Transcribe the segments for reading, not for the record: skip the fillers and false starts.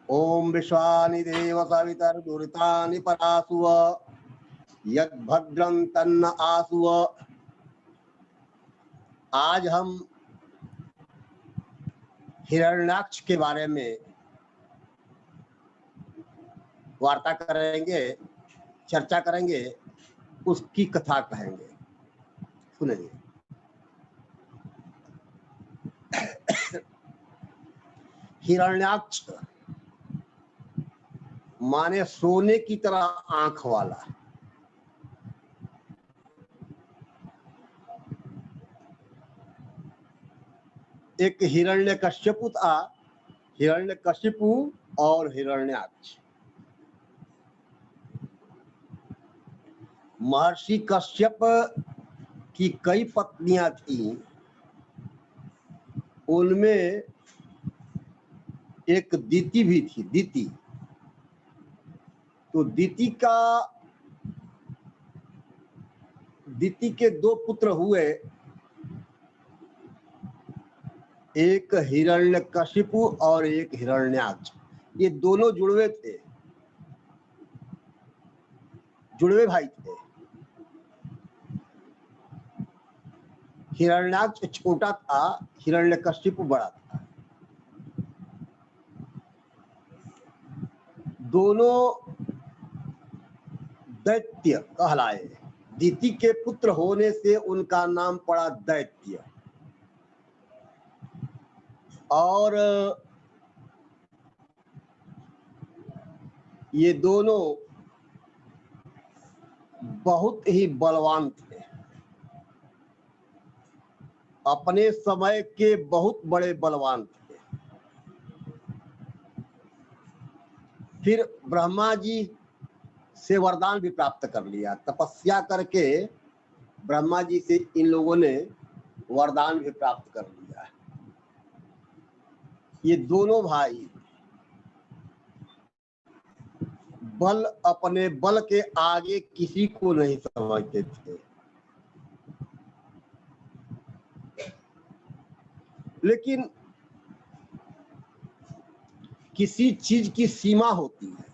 ओम विश्वानि देव सवितर्दुरितानि परासुव यद्भद्रं तन्न आसुव। आज हम हिरण्याक्ष के बारे में वार्ता करेंगे, चर्चा करेंगे, उसकी कथा कहेंगे। सुनिए। हिरण्याक्ष माने सोने की तरह आंख वाला। एक हिरण्यकश्यपु था, हिरण्यकशिपु और हिरण्याक्ष। महर्षि कश्यप की कई पत्नियां थीं, उनमें एक दिति भी थी। दिति तो दिति के दो पुत्र हुए, एक हिरण्यकशिपु और एक हिरण्याक्ष। ये दोनों जुड़वे थे, जुड़वे भाई थे। हिरण्याक्ष छोटा था, हिरण्यकशिपु बड़ा था। दोनों दैत्य कहलाए। दिति के पुत्र होने से उनका नाम पड़ा दैत्य। और ये दोनों बहुत ही बलवान थे, अपने समय के बहुत बड़े बलवान थे। फिर ब्रह्मा जी से वरदान भी प्राप्त कर लिया। तपस्या करके ब्रह्मा जी से इन लोगों ने वरदान भी प्राप्त कर लिया। ये दोनों भाई बल, अपने बल के आगे किसी को नहीं समझते थे। लेकिन किसी चीज की सीमा होती है,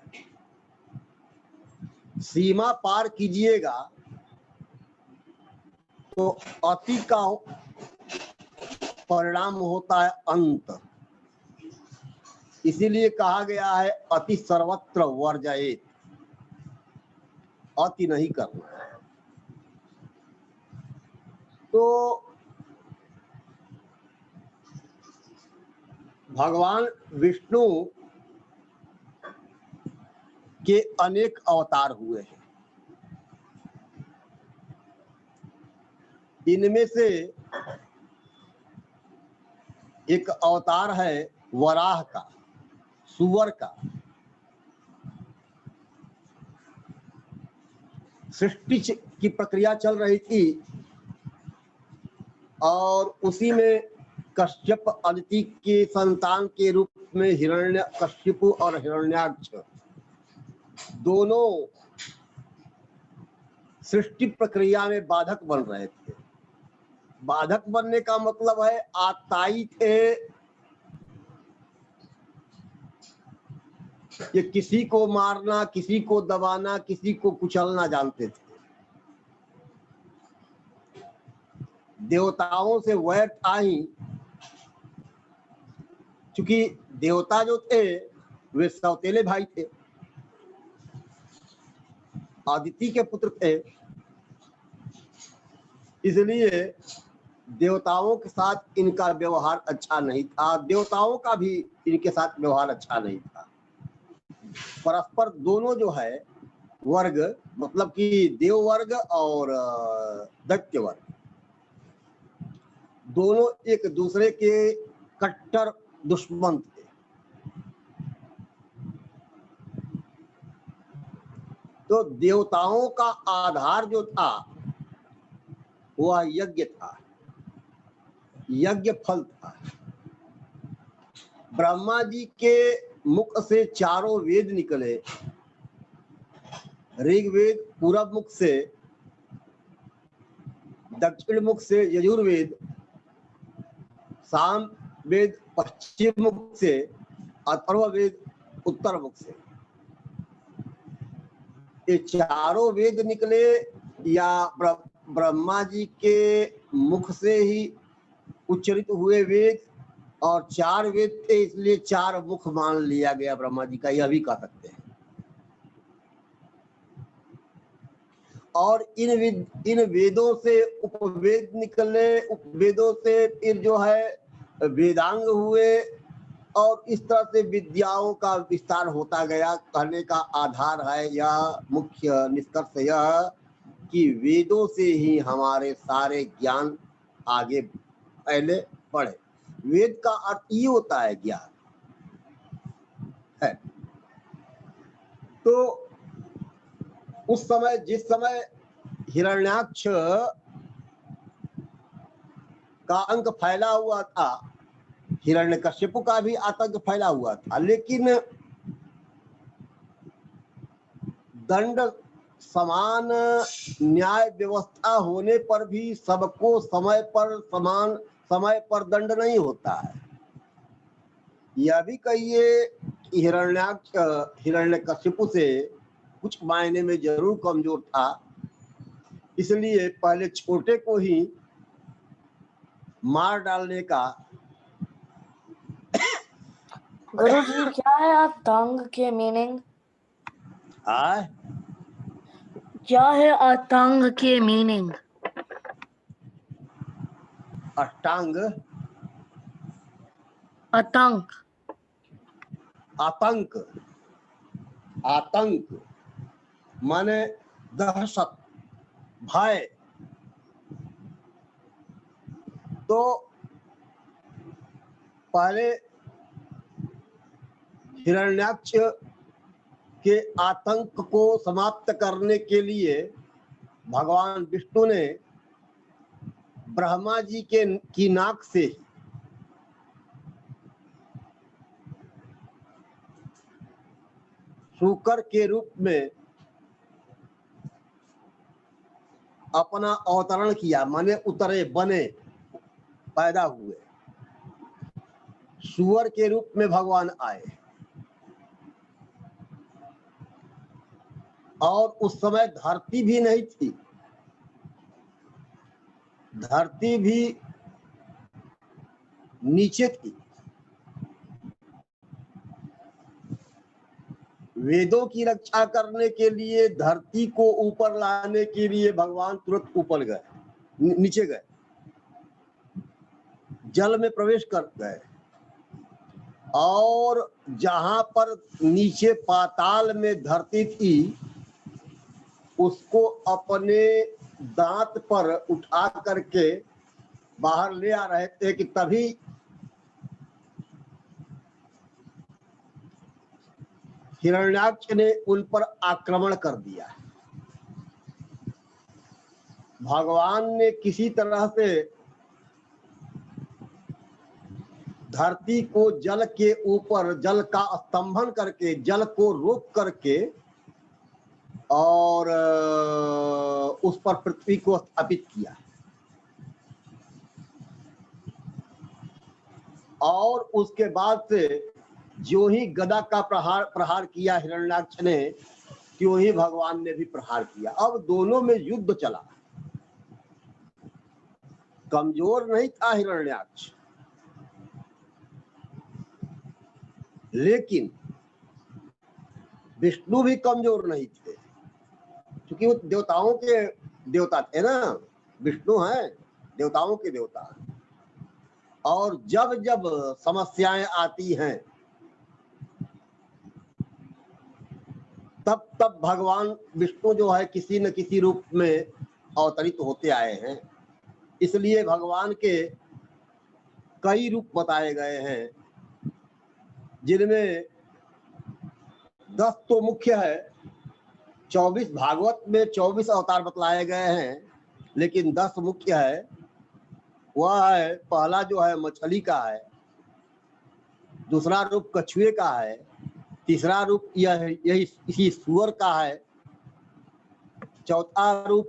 सीमा पार कीजिएगा तो अति का परिणाम होता है अंत। इसीलिए कहा गया है अति सर्वत्र वर्जयेत, अति नहीं करना है। तो भगवान विष्णु के अनेक अवतार हुए हैं। इनमें से एक अवतार है वराह का, सुअर का। सृष्टि की प्रक्रिया चल रही थी और उसी में कश्यप अदिति के संतान के रूप में हिरण्यकशिपु और हिरण्याक्ष दोनों सृष्टि प्रक्रिया में बाधक बन रहे थे। बाधक बनने का मतलब है आताई थे। ये किसी को मारना, किसी को दबाना, किसी को कुचलना जानते थे। देवताओं से वैर था ही, क्योंकि देवता जो थे वे सौतेले भाई थे, आदिति के पुत्र थे। इसलिए देवताओं के साथ इनका व्यवहार अच्छा नहीं था, देवताओं का भी इनके साथ व्यवहार अच्छा नहीं था। परस्पर दोनों जो है वर्ग, मतलब कि देव वर्ग और दैत्य वर्ग, दोनों एक दूसरे के कट्टर दुश्मन थे। तो देवताओं का आधार जो था वह यज्ञ था, यज्ञ फल था। ब्रह्मा जी के मुख से चारों वेद निकले। ऋग्वेद पूरब मुख से, दक्षिण मुख से यजुर्वेद, साम वेद पश्चिम मुख से, अथर्ववेद उत्तर मुख से। ये चारों वेद निकले या ब्रह्मा जी के मुख से ही उच्चरित हुए वेद, और 4 वेद थे इसलिए 4 मुख मान लिया गया ब्रह्मा जी का, यह भी कह सकते हैं। और इन वेदों से उपवेद निकले, उपवेदों से फिर जो है वेदांग हुए, और इस तरह से विद्याओं का विस्तार होता गया। कहने का आधार है यह, मुख्य निष्कर्ष यह कि वेदों से ही हमारे सारे ज्ञान आगे पहले बढ़े। वेद का अर्थ ये होता है ज्ञान है। तो उस समय, जिस समय हिरण्याक्ष का अंक फैला हुआ था, हिरण्यकश्यप का भी आतंक फैला हुआ था, लेकिन दंड समान न्याय व्यवस्था होने पर भी सबको समय पर समान समय पर दंड नहीं होता है। यह भी कहिए कि हिरण्यकश्यप से कुछ मायने में जरूर कमजोर था, इसलिए पहले छोटे को ही मार डालने का। गुरुजी क्या है आतंक के मीनिंग? क्या है आतंक के मीनिंग? अष्टांग, आतंक, आतंक, आतंक माने दहशत, भय। तो पहले हिरण्याक्ष के आतंक को समाप्त करने के लिए भगवान विष्णु ने ब्रह्मा जी की नाक से शूकर के रूप में अपना अवतरण किया, माने उतरे, बने, पैदा हुए। सूअर के रूप में भगवान आए, और उस समय धरती भी नहीं थी, धरती भी नीचे थी। वेदों की रक्षा करने के लिए, धरती को ऊपर लाने के लिए भगवान तुरंत ऊपर गए, नीचे गए, जल में प्रवेश कर गए, और जहां पर नीचे पाताल में धरती थी उसको अपने दांत पर उठा करके बाहर ले आ रहे थे कि तभी हिरण्याक्ष ने उन पर आक्रमण कर दिया। भगवान ने किसी तरह से धरती को जल के ऊपर, जल का स्तंभन करके, जल को रोक करके, और उस पर पृथ्वी को स्थापित किया। और उसके बाद से जो ही गदा का प्रहार किया हिरण्याक्ष ने, त्यों ही भगवान ने भी प्रहार किया। अब दोनों में युद्ध चला। कमजोर नहीं था हिरण्याक्ष, लेकिन विष्णु भी कमजोर नहीं थे, क्योंकि वो देवताओं के देवता थे ना। विष्णु हैं देवताओं के देवता, और जब जब समस्याएं आती हैं तब तब भगवान विष्णु जो है किसी न किसी रूप में अवतरित होते आए हैं। इसलिए भगवान के कई रूप बताए गए हैं, जिनमें 10 तो मुख्य है। 24 भागवत में 24 अवतार बतलाए गए हैं, लेकिन 10 मुख्य है। वह है, पहला जो है मछली का है, दूसरा रूप कछुए का है, तीसरा रूप यही इसी सूअर का है, चौथा रूप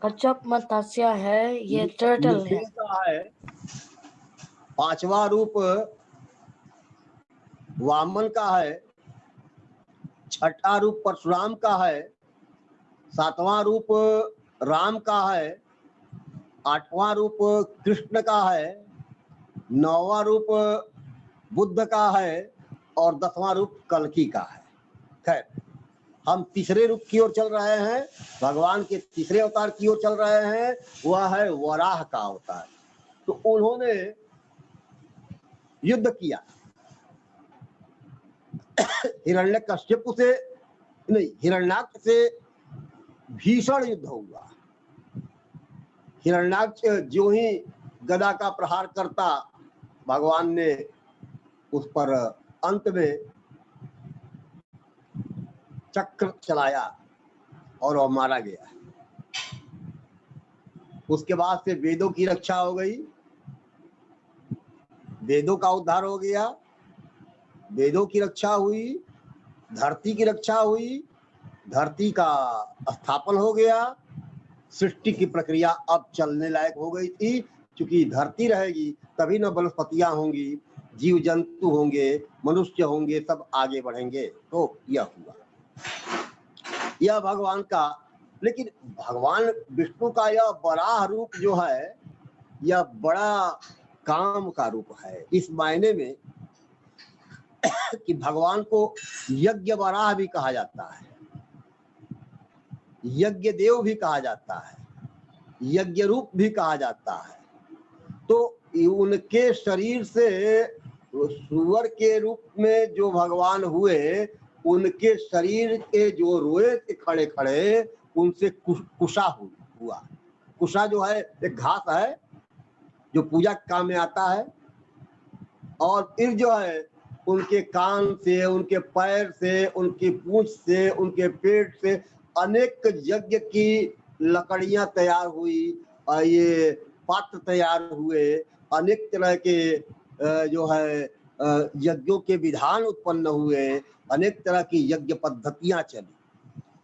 कच्छप मत्स्य है, ये टर्टल है का है, पांचवा रूप वामन का है, छठा रूप परशुराम का है, सातवां रूप राम का है, आठवां रूप कृष्ण का है, नौवां रूप बुद्ध का है और 10वां रूप कल्कि का है। खैर, हम तीसरे रूप की ओर चल रहे हैं, भगवान के तीसरे अवतार की ओर चल रहे हैं, वह है वराह का अवतार। तो उन्होंने युद्ध किया हिरण्यकश्यप से, नहीं, हिरण्याक्ष से भीषण युद्ध हुआ। हिरण्याक्ष जो ही गदा का प्रहार करता, भगवान ने उस पर अंत में चक्र चलाया और वह मारा गया। उसके बाद से वेदों की रक्षा हो गई, वेदों का उद्धार हो गया, वेदों की रक्षा हुई, धरती की रक्षा हुई, धरती का स्थापन हो गया, सृष्टि की प्रक्रिया अब चलने लायक हो गई थी। क्योंकि धरती रहेगी तभी न वनस्पतियां होंगी, जीव जंतु होंगे, मनुष्य होंगे, सब आगे बढ़ेंगे। तो यह हुआ, यह भगवान का। लेकिन भगवान विष्णु का यह वराह रूप जो है, यह बड़ा काम का रूप है, इस मायने में कि भगवान को यज्ञ वराह भी कहा जाता है, यज्ञ देव भी कहा जाता है, यज्ञ रूप भी कहा जाता है। तो उनके शरीर से सुअर के रूप में जो भगवान हुए, उनके शरीर के जो रोए थे खड़े खड़े, उनसे कुशा हुआ। कुशा जो है एक घास है जो पूजा काम में आता है, और फिर जो है उनके कान से, उनके पैर से, उनकी पूंछ से, उनके पेट से अनेक यज्ञ की लकड़ियां तैयार हुई, ये पात्र तैयार हुए, अनेक तरह के जो है यज्ञों के विधान उत्पन्न हुए, अनेक तरह की यज्ञ पद्धतियां चली।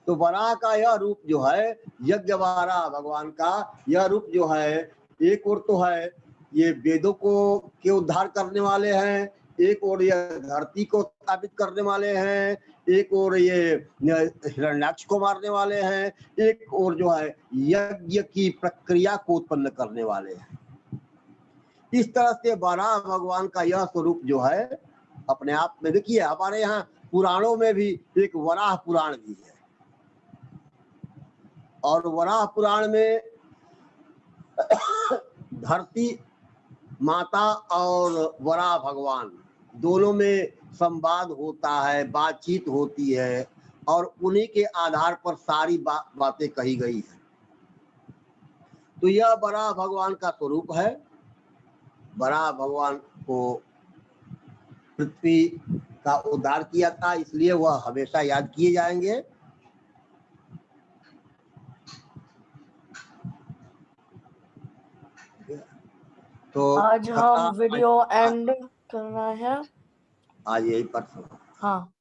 तो वराह का यह रूप जो है, यज्ञ वराह भगवान का यह रूप जो है, एक ओर तो है ये वेदों को के उद्धार करने वाले हैं, एक ओर ये धरती को स्थापित करने वाले हैं, एक ओर ये हिरण्याक्ष को मारने वाले हैं, एक ओर जो है यज्ञ की प्रक्रिया को उत्पन्न करने वाले हैं। इस तरह से वराह भगवान का यह स्वरूप जो है अपने आप में, देखिए हमारे यहाँ पुराणों में भी एक वराह पुराण भी है, और वराह पुराण में धरती माता और वराह भगवान दोनों में संवाद होता है, बातचीत होती है, और उन्हीं के आधार पर सारी बातें कही गई है। तो यह वराह भगवान का स्वरूप है। वराह भगवान को पृथ्वी का उद्धार किया था, इसलिए वह हमेशा याद किए जाएंगे। तो आज हम वीडियो एंड करना है, आज यही पर। हाँ।